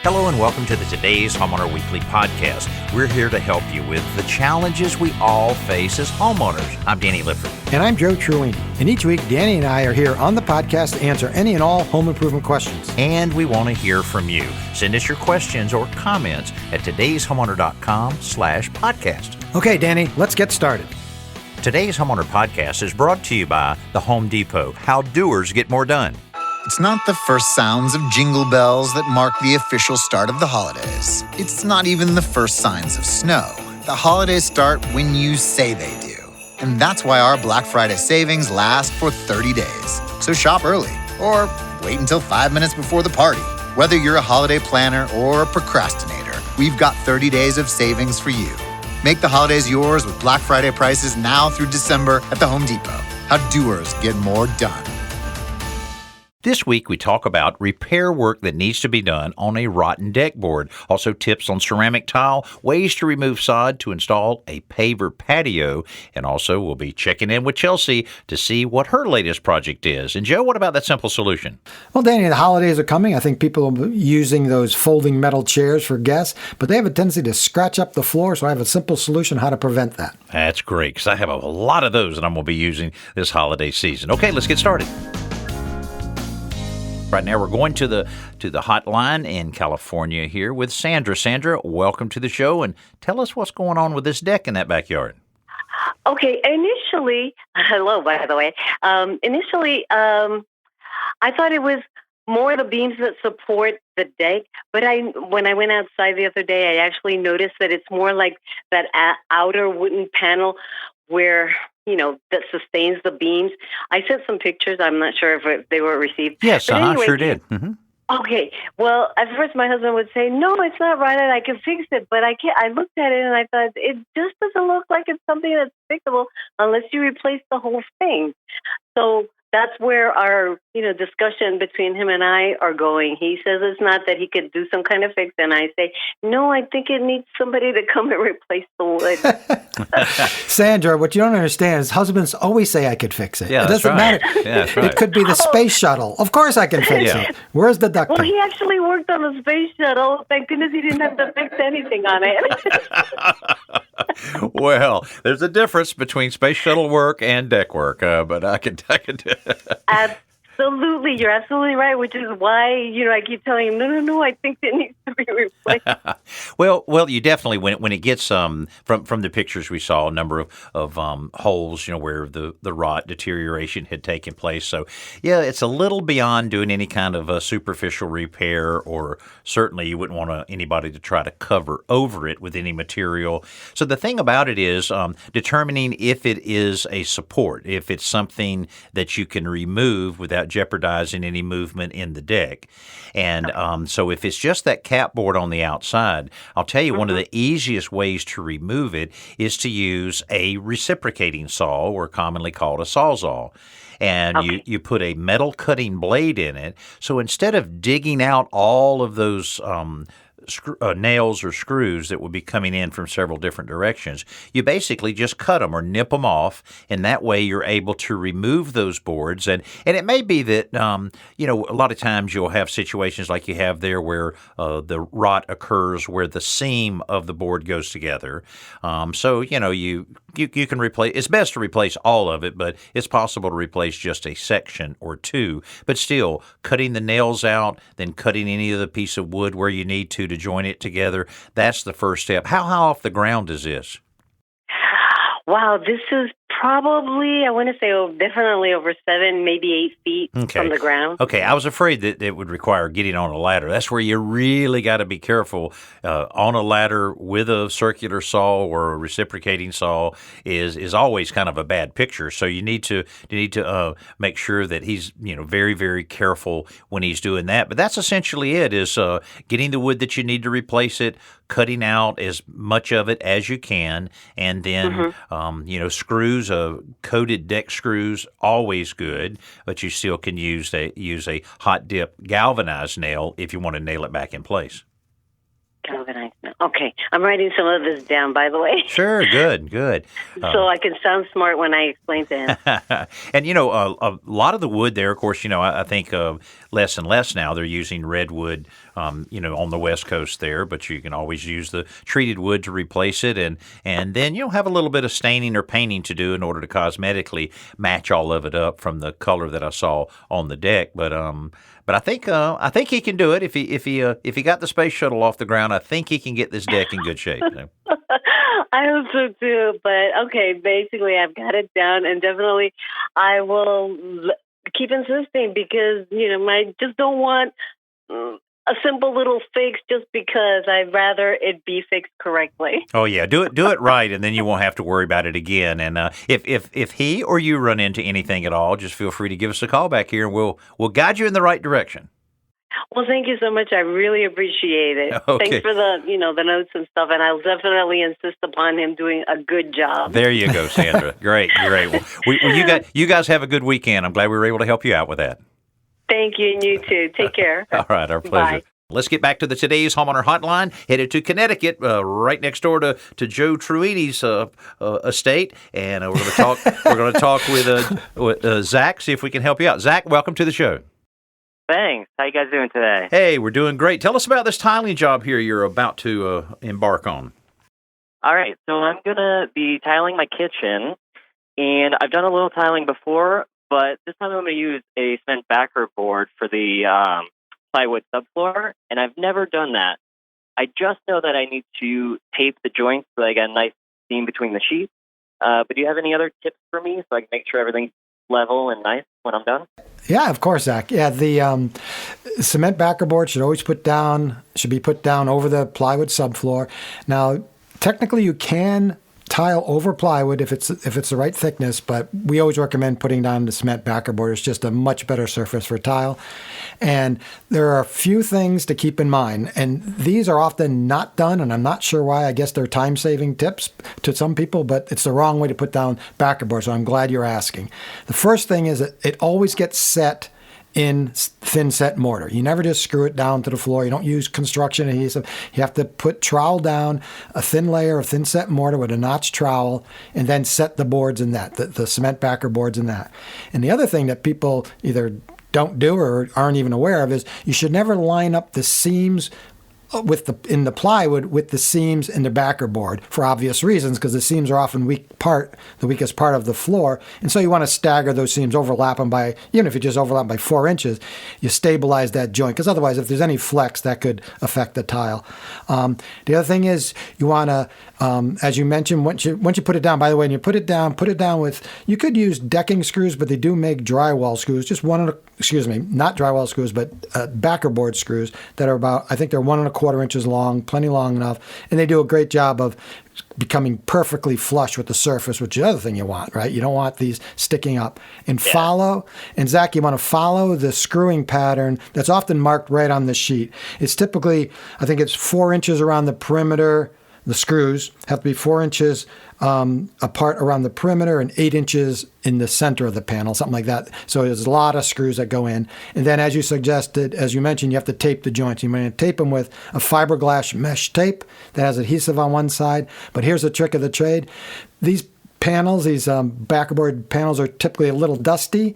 Hello and welcome to the Today's Homeowner Weekly Podcast. We're here to help you with the challenges we all face as homeowners. I'm Danny Lifford. And I'm Joe Truini. And each week, Danny and I are here on the podcast to answer any and all home improvement questions. And we want to hear from you. Send us your questions or comments at todayshomeowner.com/podcast. Okay, Danny, let's get started. Today's Homeowner Podcast is brought to you by the Home Depot. How doers get more done. It's not the first sounds of jingle bells that mark the official start of the holidays. It's not even the first signs of snow. The holidays start when you say they do. And that's why our Black Friday savings last for 30 days. So shop early or wait until 5 minutes before the party. Whether you're a holiday planner or a procrastinator, we've got 30 days of savings for you. Make the holidays yours with Black Friday prices now through December at the Home Depot. How doers get more done. This week, we talk about repair work that needs to be done on a rotten deck board. Also, tips on ceramic tile, ways to remove sod to install a paver patio. And also, we'll be checking in with Chelsea to see what her latest project is. And Joe, what about that simple solution? Well, Danny, the holidays are coming. I think people are using those folding metal chairs for guests, but they have a tendency to scratch up the floor, so I have a simple solution how to prevent that. That's great, because I have a lot of those that I'm going to be using this holiday season. Okay, let's get started. Right now, we're going to the hotline in California here with Sandra. Sandra, welcome to the show, and tell us what's going on with this deck in that backyard. Okay, hello, by the way. Initially, I thought it was more the beams that support the deck, but when I went outside the other day, I actually noticed that it's more like that outer wooden panel where, that sustains the beams. I sent some pictures. I'm not sure if they were received. Yes, anyway, sure did. Mm-hmm. Okay. Well, at first my husband would say, no, it's not right, and I can fix it. But I can't. I looked at it and I thought, it just doesn't look like it's something that's fixable unless you replace the whole thing. So that's where our, discussion between him and I are going. He says it's not that he could do some kind of fix, and I say, no, I think it needs somebody to come and replace the wood. Sandra, what you don't understand is husbands always say I could fix it. Yeah, it doesn't matter. Yeah, that's right. It could be the space shuttle. Of course I can fix it. Where's the duct tape? Well, he actually worked on the space shuttle. Thank goodness he didn't have to fix anything on it. Well, there's a difference between space shuttle work and deck work, but I could. Absolutely, you're absolutely right. Which is why I keep telling him, no, I think it needs to be replaced. Well, you definitely when it gets from the pictures we saw, a number of holes, where the rot deterioration had taken place. So yeah, it's a little beyond doing any kind of a superficial repair, or certainly you wouldn't want anybody to try to cover over it with any material. So the thing about it is determining if it is a support, if it's something that you can remove without jeopardizing any movement in the deck. And so if it's just that cap board on the outside, I'll tell you one of the easiest ways to remove it is to use a reciprocating saw, or commonly called a sawzall. And you put a metal cutting blade in it. So instead of digging out all of those nails or screws that would be coming in from several different directions, you basically just cut them or nip them off, and that way you're able to remove those boards. And it may be that a lot of times you'll have situations like you have there where the rot occurs where the seam of the board goes together. So you can replace. It's best to replace all of it, but it's possible to replace just a section or two. But still, cutting the nails out, then cutting any of the piece of wood where you need to join it together, that's the first step. How off the ground is this? Wow, this is probably, I want to say, definitely over 7, maybe 8 feet from the ground. Okay, I was afraid that it would require getting on a ladder. That's where you really got to be careful. On a ladder with a circular saw or a reciprocating saw is always kind of a bad picture. So you need to make sure that he's very, very careful when he's doing that. But that's essentially it: is getting the wood that you need to replace it, cutting out as much of it as you can, and then screws, coated deck screws, always good, but you still can use a hot dip galvanized nail if you want to nail it back in place. Galvanized. Okay, I'm writing some of this down, by the way. Sure, good. So I can sound smart when I explain to him. And, a lot of the wood there, of course, I think less and less now they're using redwood, on the West Coast there, but you can always use the treated wood to replace it. And then you'll have a little bit of staining or painting to do in order to cosmetically match all of it up from the color that I saw on the deck. But I think he can do it if he got the space shuttle off the ground. I think he can get this deck in good shape. I hope so too. But okay, basically, I've got it down, and definitely, I will keep insisting because I just don't want a simple little fix just because. I'd rather it be fixed correctly. Oh yeah, do it right, and then you won't have to worry about it again. And if he or you run into anything at all, just feel free to give us a call back here, and we'll guide you in the right direction. Well, thank you so much. I really appreciate it. Okay. Thanks for the notes and stuff, and I'll definitely insist upon him doing a good job. There you go, Sandra. Great. Well, you guys have a good weekend. I'm glad we were able to help you out with that. Thank you, and you too. Take care. All right, our pleasure. Bye. Let's get back to today's Homeowner Hotline, headed to Connecticut, right next door to Joe Truiti's estate, and we're going to talk. We're going to talk with Zach, see if we can help you out. Zach, welcome to the show. Thanks. How you guys doing today? Hey, we're doing great. Tell us about this tiling job here you're about to embark on. All right. So I'm going to be tiling my kitchen, and I've done a little tiling before, but this time I'm going to use a cement backerboard for the plywood subfloor, and I've never done that. I just know that I need to tape the joints so I get a nice seam between the sheets. But do you have any other tips for me so I can make sure everything's level and nice when I'm done? Yeah, of course, Zach. Yeah, the cement backerboard should be put down over the plywood subfloor. Now, technically, you can tile over plywood if it's the right thickness, but we always recommend putting down the cement backerboard. It's just a much better surface for tile. And there are a few things to keep in mind, and these are often not done, and I'm not sure why. I guess they're time-saving tips to some people, but it's the wrong way to put down backerboard, so I'm glad you're asking. The first thing is that it always gets set in thin set mortar. You never just screw it down to the floor. You don't use construction adhesive. You have to put trowel down, a thin layer of thin set mortar with a notch trowel, and then set the boards in that, the cement backer boards in that. And the other thing that people either don't do or aren't even aware of is you should never line up the seams in the plywood with the seams in the backer board for obvious reasons, because the seams are often the weakest part of the floor, and so you want to stagger those seams, overlap them by, even if you just overlap by 4 inches, you stabilize that joint, because otherwise if there's any flex that could affect the tile. The other thing is you want to, as you mentioned, once you put it down, by the way, and you put it down with, you could use decking screws, but they do make drywall screws, not drywall screws, but backer board screws that are about, I think they're 1¼ inches long, plenty long enough, and they do a great job of becoming perfectly flush with the surface, which is the other thing you want, right? You don't want these sticking up. And Zach, you want to follow the screwing pattern that's often marked right on the sheet. It's typically, I think it's 4 inches around the perimeter. The screws have to be 4 inches apart around the perimeter and 8 inches in the center of the panel, something like that. So there's a lot of screws that go in. And then, as you suggested, as you mentioned, you have to tape the joints. You're going to tape them with a fiberglass mesh tape that has adhesive on one side. But here's the trick of the trade. These panels, these backerboard panels, are typically a little dusty,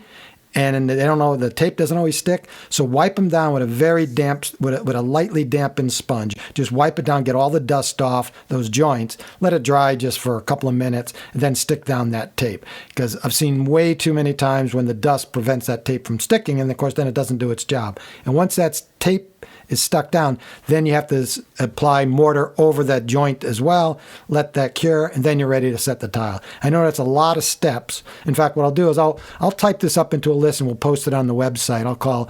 and they don't know, the tape doesn't always stick. So wipe them down with a very damp, with a lightly dampened sponge. Just wipe it down, get all the dust off those joints, let it dry just for a couple of minutes, and then stick down that tape. Because I've seen way too many times when the dust prevents that tape from sticking, and of course then it doesn't do its job. And once that tape is stuck down, then you have to apply mortar over that joint as well, let that cure, and then you're ready to set the tile. I know that's a lot of steps. In fact, what I'll do is I'll type this up into a list and we'll post it on the website. I'll call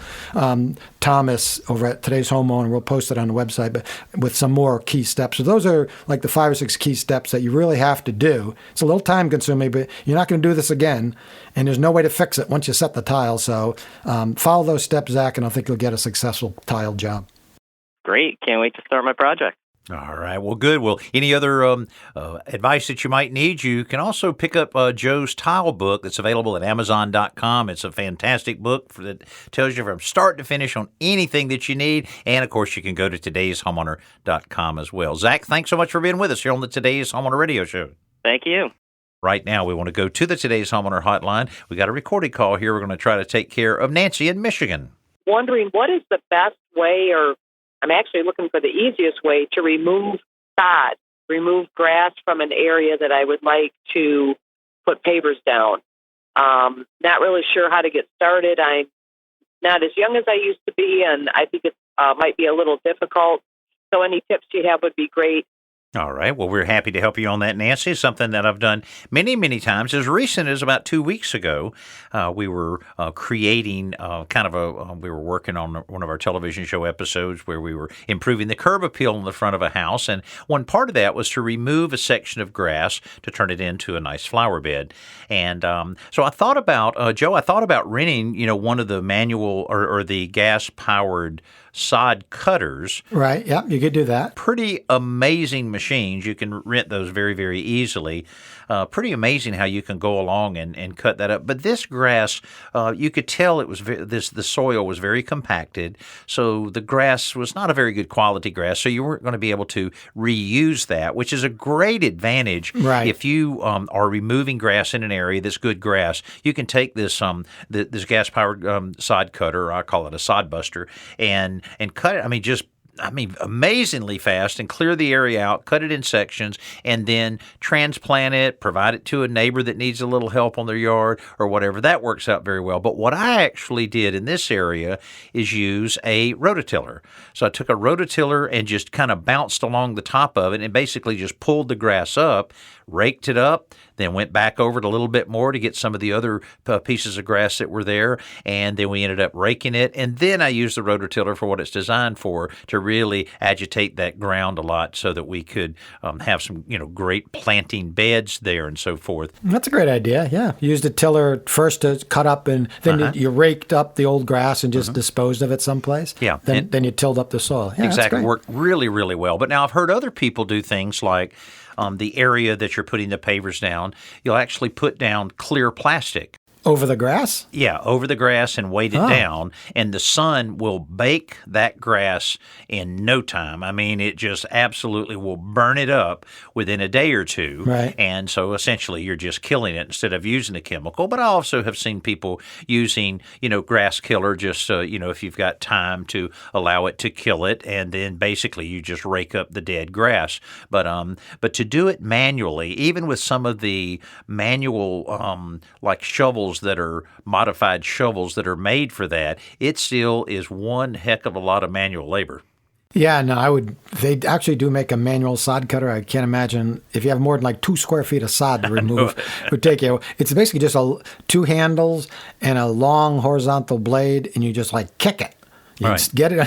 Thomas over at Today's Homeowner. We'll post it on the website, but with some more key steps. So those are like the 5 or 6 key steps that you really have to do. It's a little time consuming, but you're not going to do this again, and there's no way to fix it once you set the tile. So follow those steps, Zach, and I think you'll get a successful tile job. Great. Can't wait to start my project. All right. Well, good. Well, any other advice that you might need, you can also pick up Joe's tile book that's available at Amazon.com. It's a fantastic book that tells you from start to finish on anything that you need. And, of course, you can go to todayshomeowner.com as well. Zach, thanks so much for being with us here on the Today's Homeowner Radio Show. Thank you. Right now, we want to go to the Today's Homeowner Hotline. We got a recorded call here. We're going to try to take care of Nancy in Michigan. Wondering what is the best way, or I'm actually looking for the easiest way to remove sod, remove grass from an area that I would like to put pavers down. Not really sure how to get started. I'm not as young as I used to be, and I think it might be a little difficult. So any tips you have would be great. All right. Well, we're happy to help you on that, Nancy. Something that I've done many, many times. As recent as about 2 weeks ago, we were creating we were working on one of our television show episodes where we were improving the curb appeal in the front of a house. And one part of that was to remove a section of grass to turn it into a nice flower bed. And so I thought about, Joe, renting, one of the manual or the gas-powered Sod Cutters. Right. Yeah, you could do that. Pretty amazing machines. You can rent those very, very easily. Pretty amazing how you can go along and cut that up. But this grass, you could tell it was the soil was very compacted, so the grass was not a very good quality grass. So you weren't going to be able to reuse that, which is a great advantage. Right. If you are removing grass in an area that's good grass, you can take this this gas powered sod cutter, I call it a sod buster, and cut it. Amazingly fast, and clear the area out, cut it in sections, and then transplant it, provide it to a neighbor that needs a little help on their yard or whatever. That works out very well. But what I actually did in this area is use a rototiller. So I took a rototiller and just kind of bounced along the top of it and basically just pulled the grass up, raked it up, then went back over it a little bit more to get some of the other pieces of grass that were there, and then we ended up raking it. And then I used the rototiller for what it's designed for, to really agitate that ground a lot so that we could have some, great planting beds there and so forth. That's a great idea, yeah. You used the tiller first to cut up, and then you raked up the old grass and just disposed of it someplace. Yeah. Then you tilled up the soil. Yeah, exactly. Worked really, really well. But now I've heard other people do things like the area that you're putting the pavers down, you'll actually put down clear plastic. Over the grass? Yeah, over the grass and weight it down, and the sun will bake that grass in no time. I mean, it just absolutely will burn it up within a day or two. Right. And so essentially you're just killing it instead of using a chemical. But I also have seen people using, grass killer just, if you've got time to allow it to kill it, and then basically you just rake up the dead grass. But to do it manually, even with some of the manual like shovels that are modified shovels that are made for that, it still is one heck of a lot of manual labor. Yeah, no, they actually do make a manual sod cutter. I can't imagine if you have more than like 2 square feet of sod to remove, it would take you. It's basically just 2 handles and a long horizontal blade, and you just kick it. You just get it,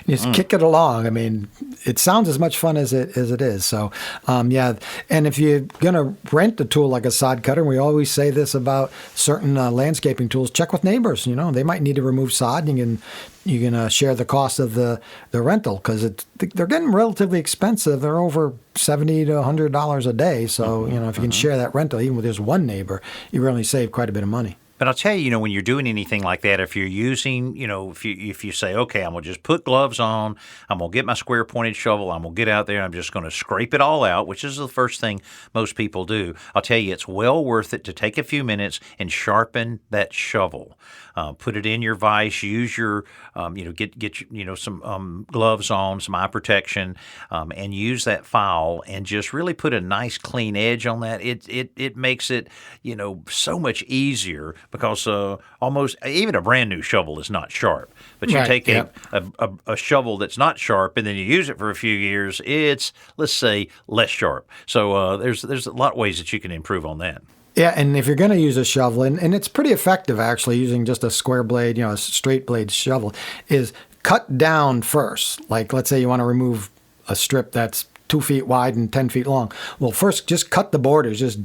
you just kick it along. I mean, it sounds as much fun as it is. So, yeah. And if you're going to rent a tool like a sod cutter, and we always say this about certain landscaping tools, check with neighbors. They might need to remove sod. You can share the cost of the rental, because they're getting relatively expensive. They're over $70 to $100 a day. So, if you can share that rental, even with just one neighbor, you really save quite a bit of money. But I'll tell you, when you're doing anything like that, if you're using, if you say, okay, I'm going to just put gloves on, I'm going to get my square pointed shovel, I'm going to get out there, I'm just going to scrape it all out, which is the first thing most people do. I'll tell you, it's well worth it to take a few minutes and sharpen that shovel. Put it in your vise, use your, get some gloves on, some eye protection, and use that file and just really put a nice clean edge on that. It makes it, so much easier, because almost even a brand new shovel is not sharp. But you take a shovel that's not sharp and then you use it for a few years, it's, let's say, less sharp. So there's a lot of ways that you can improve on that. Yeah, and if you're going to use a shovel, and it's pretty effective actually, using just a square blade, a straight blade shovel, is cut down first. Like, let's say you want to remove a strip that's 2 feet wide and 10 feet long. Well, first just cut the borders, just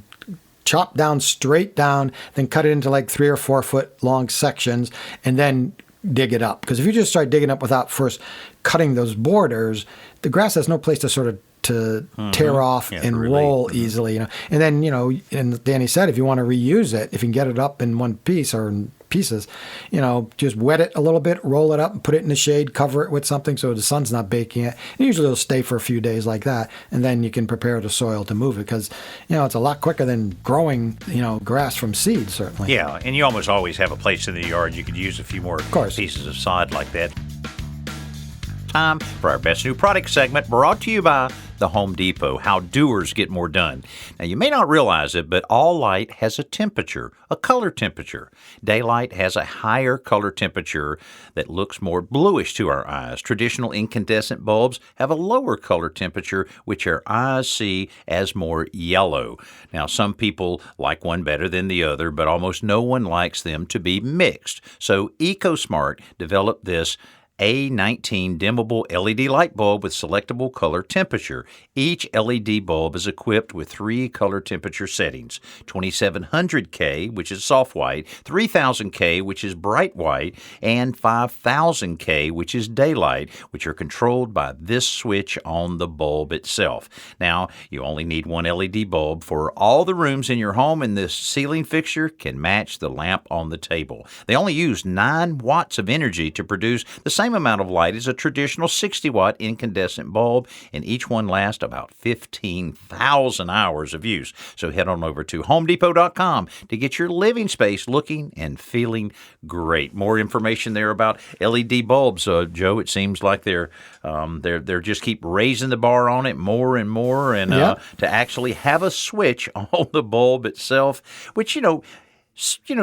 chop down straight down, then cut it into 3 or 4 foot long sections, and then dig it up. Because if you just start digging up without first cutting those borders, the grass has no place to sort of to tear off and roll easily. And then, and Danny said, if you want to reuse it, if you can get it up in one piece or in pieces, just wet it a little bit, roll it up and put it in the shade, cover it with something so the sun's not baking it. And usually it'll stay for a few days like that. And then you can prepare the soil to move it because, it's a lot quicker than growing, grass from seed, certainly. Yeah, and you almost always have a place in the yard you could use a few more pieces of sod like that. Time for our Best New Product segment, brought to you by the Home Depot, how doers get more done. Now, you may not realize it, but all light has a temperature, a color temperature. Daylight has a higher color temperature that looks more bluish to our eyes. Traditional incandescent bulbs have a lower color temperature, which our eyes see as more yellow. Now, some people like one better than the other, but almost no one likes them to be mixed. So EcoSmart developed this A19 dimmable LED light bulb with selectable color temperature. Each LED bulb is equipped with 3 color temperature settings: 2700K, which is soft white, 3000K, which is bright white, and 5000K, which is daylight, which are controlled by this switch on the bulb itself. Now, you only need one LED bulb for all the rooms in your home, and this ceiling fixture can match the lamp on the table. They only use 9 watts of energy to produce the same amount of light as a traditional 60-watt incandescent bulb, and each one lasts about 15,000 hours of use. So head on over to HomeDepot.com to get your living space looking and feeling great. More information there about LED bulbs, Joe. It seems like they're just keep raising the bar on it more and more, and to actually have a switch on the bulb itself, which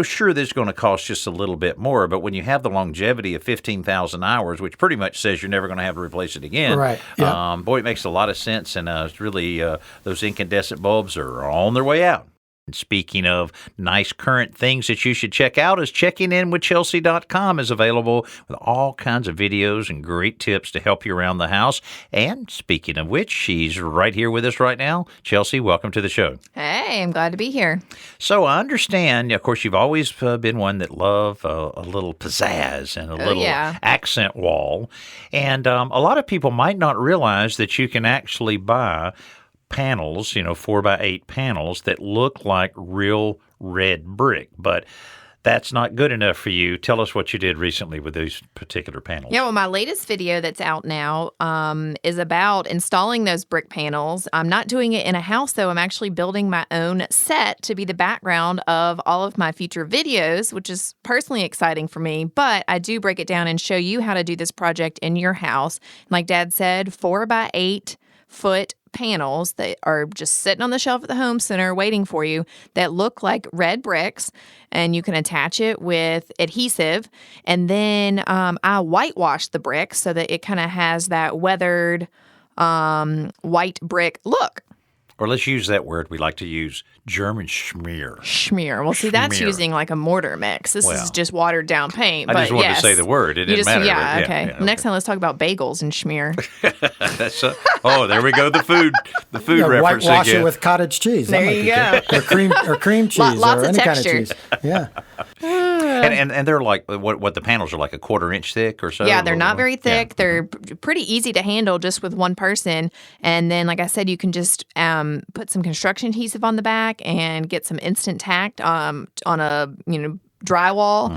sure, this is going to cost just a little bit more, but when you have the longevity of 15,000 hours, which pretty much says you're never going to have to replace it again, right? Yeah. Boy, it makes a lot of sense, and it's really those incandescent bulbs are on their way out. And speaking of nice current things that you should check out, is checkinginwithchelsea.com is available with all kinds of videos and great tips to help you around the house. And speaking of which, she's right here with us right now. Chelsea, welcome to the show. Hey, I'm glad to be here. So I understand, of course, you've always been one that loved a little pizzazz and a little accent wall. And a lot of people might not realize that you can actually buy panels, 4x8 panels that look like real red brick, but that's not good enough for you. Tell us what you did recently with those particular panels. Yeah, well, my latest video that's out now is about installing those brick panels. I'm not doing it in a house, though. I'm actually building my own set to be the background of all of my future videos, which is personally exciting for me. But I do break it down and show you how to do this project in your house. Like Dad said, 4x8 foot panels that are just sitting on the shelf at the home center waiting for you that look like red bricks, and you can attach it with adhesive. And then I whitewash the bricks so that it kind of has that weathered white brick look. Or let's use that word we like to use, German schmear. Schmear. Well, see, that's using like a mortar mix. This is just watered down paint. I just wanted to say the word. It didn't matter. Yeah, okay. Next time, let's talk about bagels and schmear. There we go. The food reference whitewash again. it with cottage cheese. There you go. Or cream cheese Lots or of any texture. kind of cheese. Yeah. And they're like, what the panels are like a 1/4 inch thick or so? Yeah, they're not very thick. Yeah. They're pretty easy to handle just with one person. And then, like I said, you can just put some construction adhesive on the back and get some instant tacked on a drywall.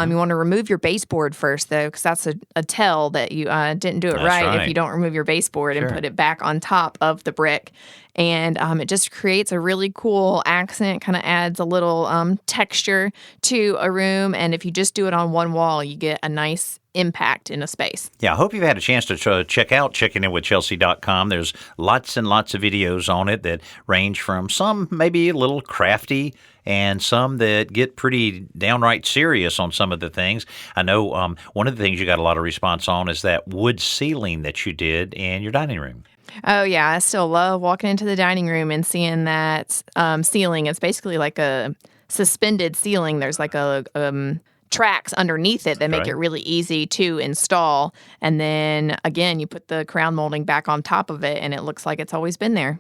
You want to remove your baseboard first, though, because that's a tell that you didn't do it right if you don't remove your baseboard and put it back on top of the brick. And it just creates a really cool accent, kind of adds a little texture to a room. And if you just do it on one wall, you get a nice impact in a space. Yeah, I hope you've had a chance to check out checkinginwithchelsea.com. There's lots and lots of videos on it that range from some maybe a little crafty and some that get pretty downright serious on some of the things. I know one of the things you got a lot of response on is that wood ceiling that you did in your dining room. Oh, yeah. I still love walking into the dining room and seeing that ceiling. It's basically like a suspended ceiling. There's like a tracks underneath it that make it really easy to install. And then, again, you put the crown molding back on top of it, and it looks like it's always been there.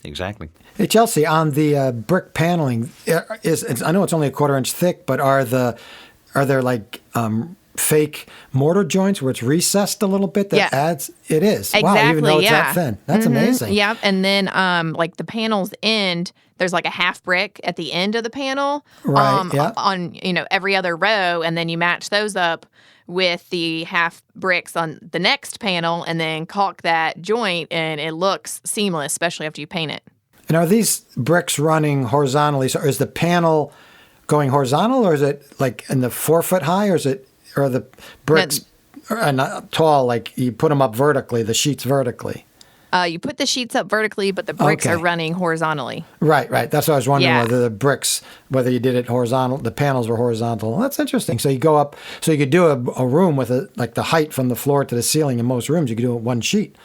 Exactly. Hey, Chelsea, on the brick paneling, I know it's only a 1/4 inch thick, but are there like fake mortar joints where it's recessed a little bit that adds. It is. Exactly, wow, even though it's that thin. That's amazing. Yep. And then like the panel's end, there's like a half brick at the end of the panel. Right. On every other row, and then you match those up with the half bricks on the next panel, and then caulk that joint, and it looks seamless, especially after you paint it. And are these bricks running horizontally? So is the panel going horizontal, or is it like in the 4 foot high, or are the bricks not tall, like you put them up vertically, the sheets vertically? You put the sheets up vertically, but the bricks are running horizontally. Right. That's what I was wondering, whether the bricks, whether you did it horizontal, the panels were horizontal. Well, that's interesting. So you go up, so you could do a room with like the height from the floor to the ceiling. In most rooms, you could do it one sheet.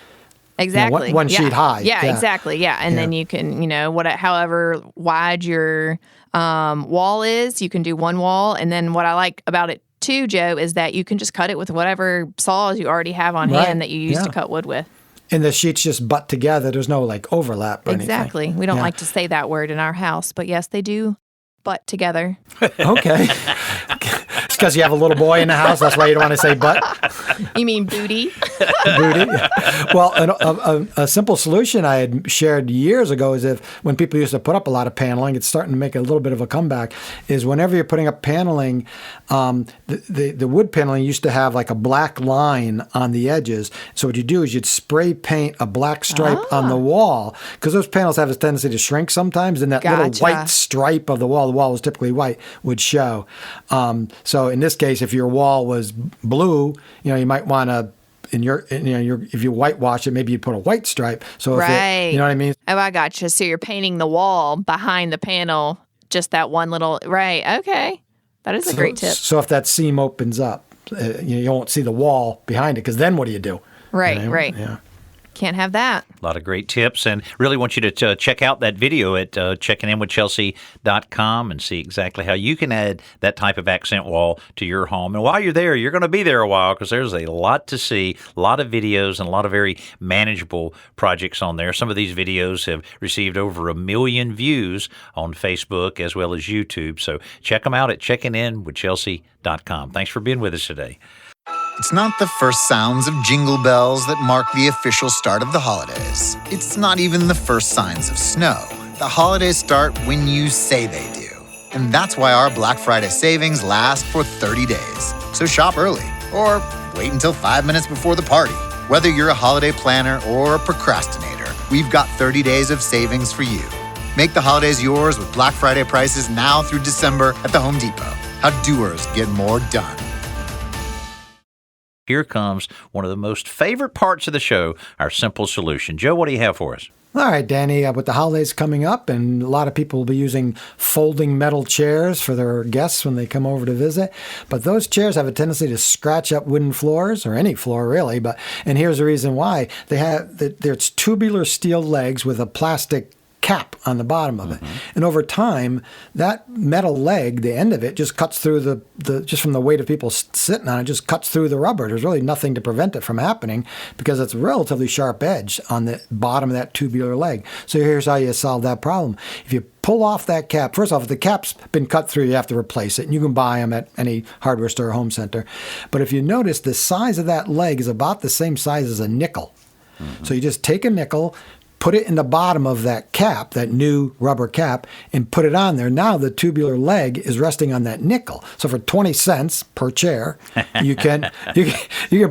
Exactly. One sheet high. Yeah, exactly. Yeah. And then you can, however wide your wall is, you can do one wall. And then what I like about it too, Joe, is that you can just cut it with whatever saws you already have on hand that you use to cut wood with. And the sheets just butt together. There's no like overlap or anything. Exactly. We don't like to say that word in our house, but yes, they do butt together. Okay. It's because you have a little boy in the house. That's why you don't want to say butt. You mean booty? Booty. Well, a simple solution I had shared years ago is when people used to put up a lot of paneling, it's starting to make a little bit of a comeback, is whenever you're putting up paneling, the wood paneling used to have like a black line on the edges. So what you do is you'd spray paint a black stripe on the wall, because those panels have a tendency to shrink sometimes, and that little white stripe of the wall was typically white, would show. So in this case, if your wall was blue, you might want to, if you whitewash it, maybe you put a white stripe. So if you know what I mean? Oh, I gotcha. So you're painting the wall behind the panel, just that one little, right. Okay. That is a great tip. So if that seam opens up, you won't see the wall behind it, because then what do you do? Right, right. Yeah. Can't have that. A lot of great tips, and really want you to check out that video at checkinginwithchelsea.com and see exactly how you can add that type of accent wall to your home. And while you're there, you're going to be there a while, because there's a lot to see, a lot of videos, and a lot of very manageable projects on there. Some of these videos have received over 1 million views on Facebook as well as YouTube. So check them out at checkinginwithchelsea.com. Thanks for being with us today. It's not the first sounds of jingle bells that mark the official start of the holidays. It's not even the first signs of snow. The holidays start when you say they do. And that's why our Black Friday savings last for 30 days. So shop early, or wait until 5 minutes before the party. Whether you're a holiday planner or a procrastinator, we've got 30 days of savings for you. Make the holidays yours with Black Friday prices now through December at the Home Depot. How doers get more done. Here comes one of the most favorite parts of the show, our simple solution. Joe, what do you have for us? All right, Danny, with the holidays coming up, and a lot of people will be using folding metal chairs for their guests when they come over to visit. But those chairs have a tendency to scratch up wooden floors, or any floor really. And here's the reason why. There's tubular steel legs with a plastic cap on the bottom of it. And over time, that metal leg, the end of it, just cuts through just from the weight of people sitting on it, just cuts through the rubber. There's really nothing to prevent it from happening, because it's a relatively sharp edge on the bottom of that tubular leg. So here's how you solve that problem. If you pull off that cap, first off, if the cap's been cut through, you have to replace it. And you can buy them at any hardware store or home center. But if you notice, the size of that leg is about the same size as a nickel. So you just take a nickel, put it in the bottom of that cap, that new rubber cap, and put it on there. Now the tubular leg is resting on that nickel. So for 20 cents per chair, you can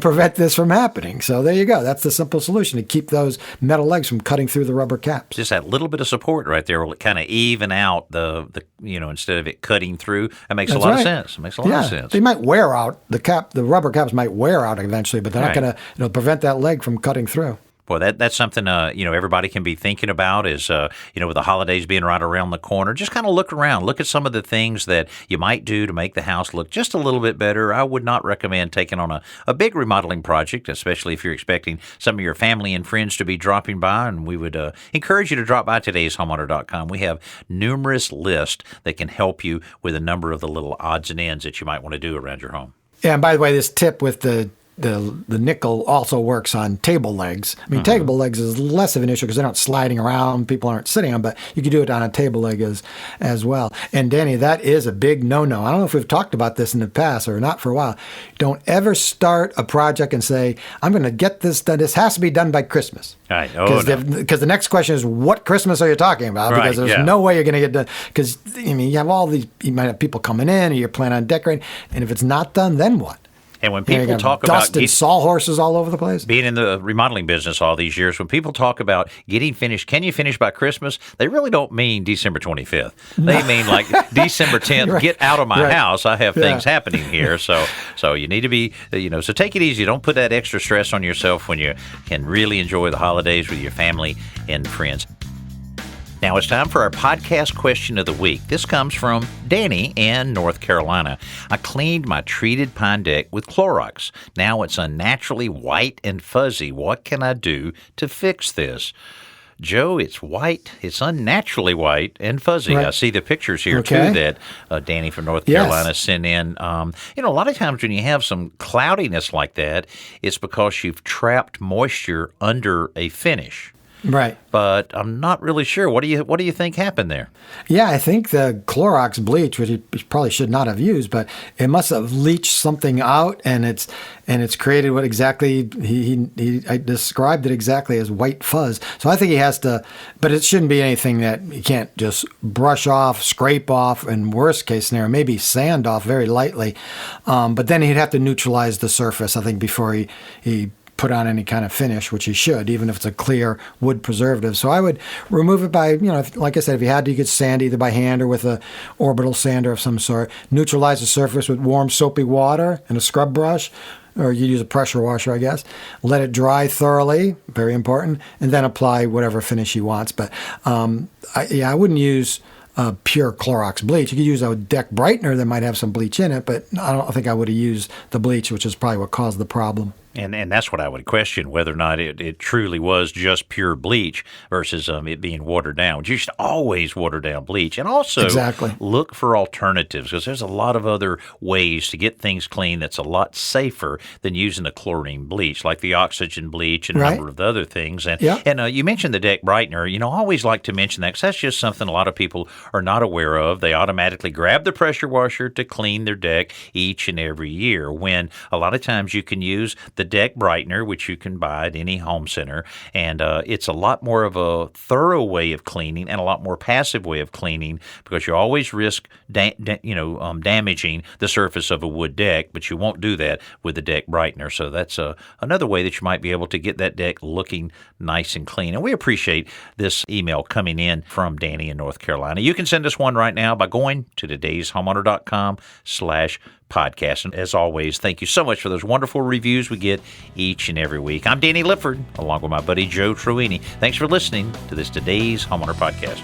prevent this from happening. So there you go. That's the simple solution, to keep those metal legs from cutting through the rubber caps. Just that little bit of support right there will kind of even out the instead of it cutting through. That makes a lot of sense. It makes a lot of sense. They might wear out, the rubber caps might wear out eventually, but they're not going to prevent that leg from cutting through. Well, that's something everybody can be thinking about is with the holidays being right around the corner. Just kind of look around, look at some of the things that you might do to make the house look just a little bit better. I would not recommend taking on a big remodeling project, especially if you're expecting some of your family and friends to be dropping by. And we would encourage you to drop by today's Homeowner.com. We have numerous lists that can help you with a number of the little odds and ends that you might want to do around your home. Yeah, and by the way, this tip with the the nickel also works on table legs. I mean, table legs is less of an issue because they're not sliding around, people aren't sitting on, but you can do it on a table leg as well. And Danny, that is a big no-no. I don't know if we've talked about this in the past or not for a while. Don't ever start a project and say, I'm going to get this done. This has to be done by Christmas. I know. Because the next question is, what Christmas are you talking about? Right, Because there's no way you're going to get done. Because, I mean, you have all these, you might have people coming in, or you're planning on decorating, and if it's not done, then what? And when people talk about dust and sawhorses all over the place, being in the remodeling business all these years, when people talk about getting finished, can you finish by Christmas? They really don't mean December 25th. They mean like December 10th. Right. Get out of my house. I have things happening here. So you need to be, so take it easy. Don't put that extra stress on yourself when you can really enjoy the holidays with your family and friends. Now it's time for our podcast question of the week. This comes from Danny in North Carolina. I cleaned my treated pine deck with Clorox. Now it's unnaturally white and fuzzy. What can I do to fix this? Joe, it's white. It's unnaturally white and fuzzy. Right. I see the pictures here, too, that Danny from North Carolina sent in. A lot of times when you have some cloudiness like that, it's because you've trapped moisture under a finish. Right. But I'm not really sure. What do you think happened there? Yeah, I think the Clorox bleach, which he probably should not have used, but it must have leached something out, and it's created what exactly I described it exactly as white fuzz. So I think he has to, but it shouldn't be anything that you can't just brush off, scrape off, and worst case scenario, maybe sand off very lightly. But then he'd have to neutralize the surface, I think, before he put on any kind of finish, which he should, even if it's a clear wood preservative. So I would remove it by, like I said, if you had to, you could sand either by hand or with a orbital sander of some sort. Neutralize the surface with warm soapy water and a scrub brush, or you use a pressure washer, I guess. Let it dry thoroughly, very important, and then apply whatever finish he wants. But I wouldn't use pure Clorox bleach. You could use a deck brightener that might have some bleach in it, but I don't think I would have used the bleach, which is probably what caused the problem. And that's what I would question, whether or not it truly was just pure bleach versus it being watered down. You should always water down bleach. And also look for alternatives, because there's a lot of other ways to get things clean that's a lot safer than using a chlorine bleach, like the oxygen bleach and a number of the other things. And you mentioned the deck brightener. I always like to mention that because that's just something a lot of people are not aware of. They automatically grab the pressure washer to clean their deck each and every year, when a lot of times you can use the deck brightener, which you can buy at any home center, and it's a lot more of a thorough way of cleaning and a lot more passive way of cleaning, because you always risk damaging the surface of a wood deck, but you won't do that with the deck brightener. So that's another way that you might be able to get that deck looking nice and clean. And we appreciate this email coming in from Danny in North Carolina. You can send us one right now by going to todayshomeowner.com/podcast. And as always, thank you so much for those wonderful reviews we get each and every week. I'm Danny Lifford, along with my buddy Joe Truini. Thanks for listening to this Today's Homeowner Podcast.